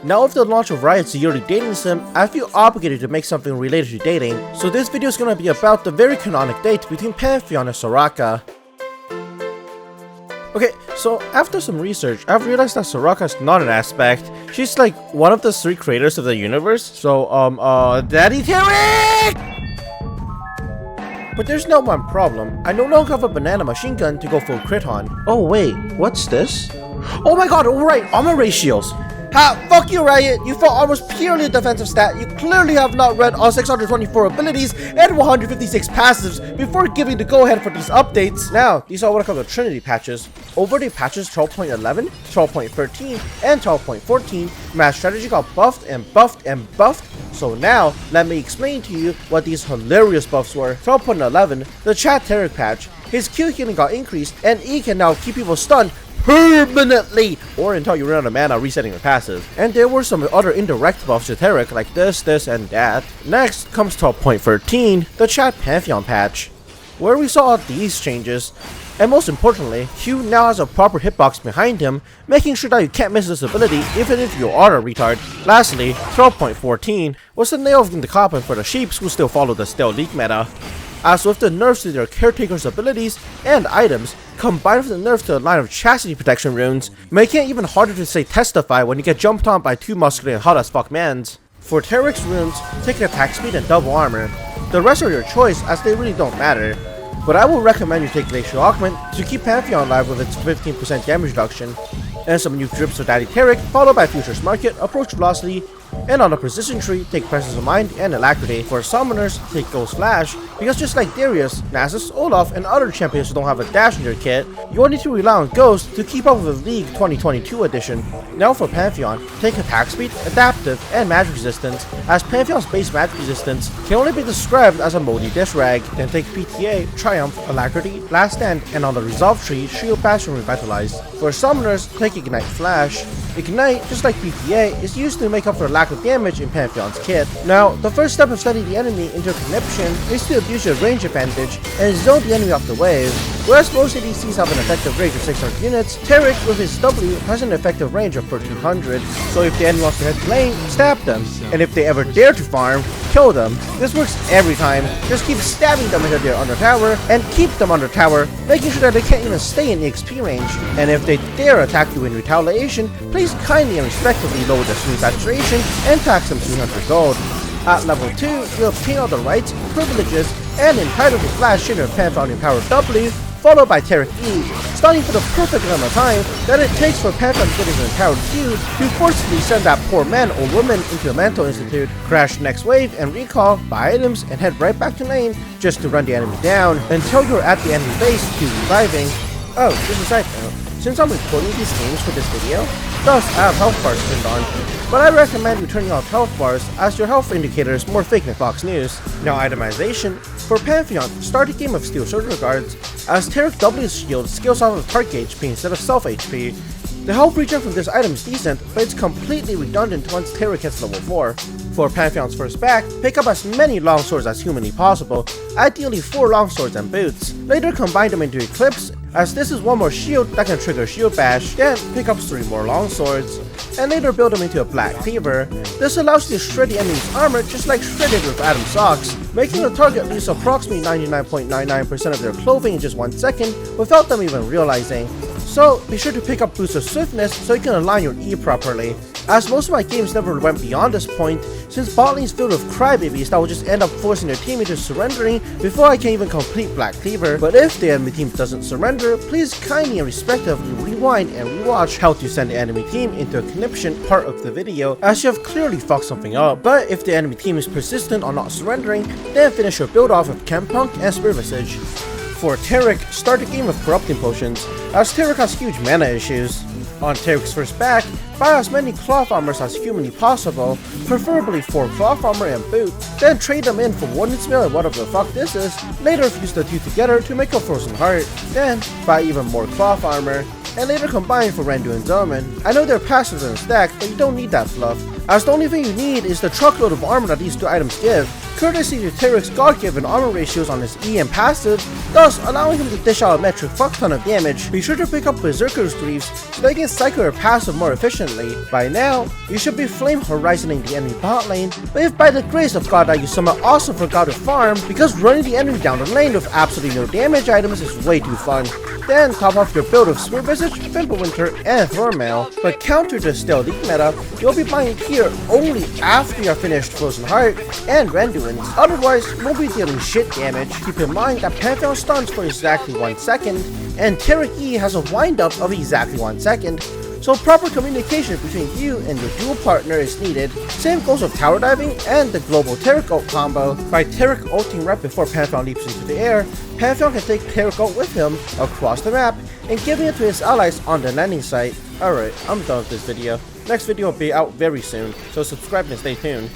Now with the launch of Riot's yearly dating sim, I feel obligated to make something related to dating, so this video is gonna be about the very canonic date between Pantheon and Soraka. Okay, so after some research, I've realized that Soraka is not an aspect. She's like one of the 3 creators of the universe, so Daddy Taric! But there's not one problem. I no longer have a banana machine gun to go full crit on. Oh wait, what's this? Oh my god, alright, armor ratios! Ha! Fuck you, Riot! You thought armor's purely a defensive stat. You clearly have not read all 624 abilities and 156 passives before giving the go-ahead for these updates. Now, these are what I call the Trinity patches. Over the patches 12.11, 12.13, and 12.14, Mass Strategy got buffed and buffed and buffed. So now, let me explain to you what these hilarious buffs were. 12.11, the Chat Taric patch. His Q healing got increased, and E can now keep people stunned permanently, or until you run out of mana resetting your passive. And there were some other indirect buffs to Taric, like this, and that. Next comes 12.13, the Chat Pantheon patch, where we saw all these changes. And most importantly, Q now has a proper hitbox behind him, making sure that you can't miss this ability even if you are a retard. Lastly, 12.14 was the nail in the coffin for the sheeps who still follow the Stale Leak meta. As with the nerfs to their Caretaker's abilities and items, combined with the nerfs to a line of chastity protection runes, making it even harder to say testify when you get jumped on by 2 muscular and hot as fuck mans. For Taric's runes, take attack speed and double armor. The rest are your choice as they really don't matter. But I will recommend you take Glacial Augment to keep Pantheon alive with its 15% damage reduction, and some new drips for Daddy Taric, followed by Future's Market, Approach Velocity, and on the Precision tree, take Presence of Mind and Alacrity. For Summoners, take Ghost Flash, because just like Darius, Nasus, Olaf, and other champions who don't have a dash in their kit, you will need to rely on Ghost to keep up with the League 2022 edition. Now for Pantheon, take Attack Speed, Adaptive, and Magic Resistance, as Pantheon's base magic resistance can only be described as a moldy dish rag. Then take PTA, Triumph, Alacrity, Last Stand, and on the Resolve tree, Shield Bash and Revitalize. For Summoners, take Ignite Flash. Ignite, just like PTA, is used to make up for lack of damage in Pantheon's kit. Now, the first step of sending the enemy into Conniption is to abuse your range advantage and zone the enemy off the wave. Whereas most ADCs have an effective range of 600 units, Taric with his W has an effective range of 1300. So if the enemy wants to head to lane, stab them. And if they ever dare to farm, kill them. This works every time. Just keep stabbing them until they're under tower, and keep them under tower, making sure that they can't even stay in the XP range. And if they dare attack you in retaliation, please kindly and respectfully lower the swing saturation and tax them 200 gold. At level 2, you obtain all the rights, privileges, and entitled to flash in your Pantheon Empowered W, followed by Taric E, starting for the perfect amount of time that it takes for Pantheon to get his Empowered Q to forcibly send that poor man or woman into a Mantle Institute, crash next wave and recall, buy items, and head right back to lane just to run the enemy down until you're at the enemy base to reviving. Oh, just a side note, since I'm recording these games for this video, thus I have health bars turned on, but I recommend you turning off health bars as your health indicator is more fake than Fox News. Now itemization, for Pantheon, start a game of Steel Soldier Guards, as Taric W's shield scales off of target HP instead of self HP. The health regen from this item is decent, but it's completely redundant once Taric hits level 4. For Pantheon's first back, pick up as many longswords as humanly possible, ideally 4 longswords and boots. Later combine them into Eclipse, as this is one more shield that can trigger Shield Bash, then pick up 3 more longswords, and later build them into a Black Cleaver. This allows you to shred the enemy's armor just like shredded with Adam Socks, making the target lose approximately 99.99% of their clothing in just 1 second without them even realizing. So be sure to pick up Boost of Swiftness so you can align your E properly, as most of my games never went beyond this point, since bot lane's filled with crybabies that will just end up forcing their team into surrendering before I can even complete Black Cleaver. But if the enemy team doesn't surrender, please kindly and respectively rewind and rewatch how to send the enemy team into a Conniption part of the video, as you have clearly fucked something up. But if the enemy team is persistent on not surrendering, then finish your build off with Chem Punk and Spirit Visage. For Taric, start the game with Corrupting Potions, as Taric has huge mana issues. On Taric's first back, buy as many cloth armors as humanly possible, preferably 4 cloth armor and boot, then trade them in for Wooden Smell and whatever the fuck this is, later fuse the 2 together to make a Frozen Heart, then buy even more cloth armor, and later combine for Randu and Zelman. I know they're passive in a stack, but you don't need that fluff, as the only thing you need is the truckload of armor that these 2 items give, courtesy to Taric's god-given armor ratios on his E and passive, thus allowing him to dish out a metric fuck ton of damage. Be sure to pick up Berserker's Greaves so they can cycle your passive more efficiently. By now, you should be flame horizoning the enemy bot lane, but if by the grace of God that you somehow also forgot to farm, because running the enemy down the lane with absolutely no damage items is way too fun. Then top off your build of Spear Visage, Fimbulwinter, and Thormail. But counter to still League meta, you'll be buying here only after you're finished Frozen Heart and Randuin's. Otherwise, you won't be dealing shit damage. Keep in mind that Pantheon stuns for exactly 1 second, and Taric E has a wind-up of exactly 1 second. So proper communication between you and your dual partner is needed. Same goes with tower diving and the global Taric ult combo. By Taric ulting right before Pantheon leaps into the air, Pantheon can take Taric ult with him across the map and giving it to his allies on the landing site. Alright, I'm done with this video. Next video will be out very soon, so subscribe and stay tuned.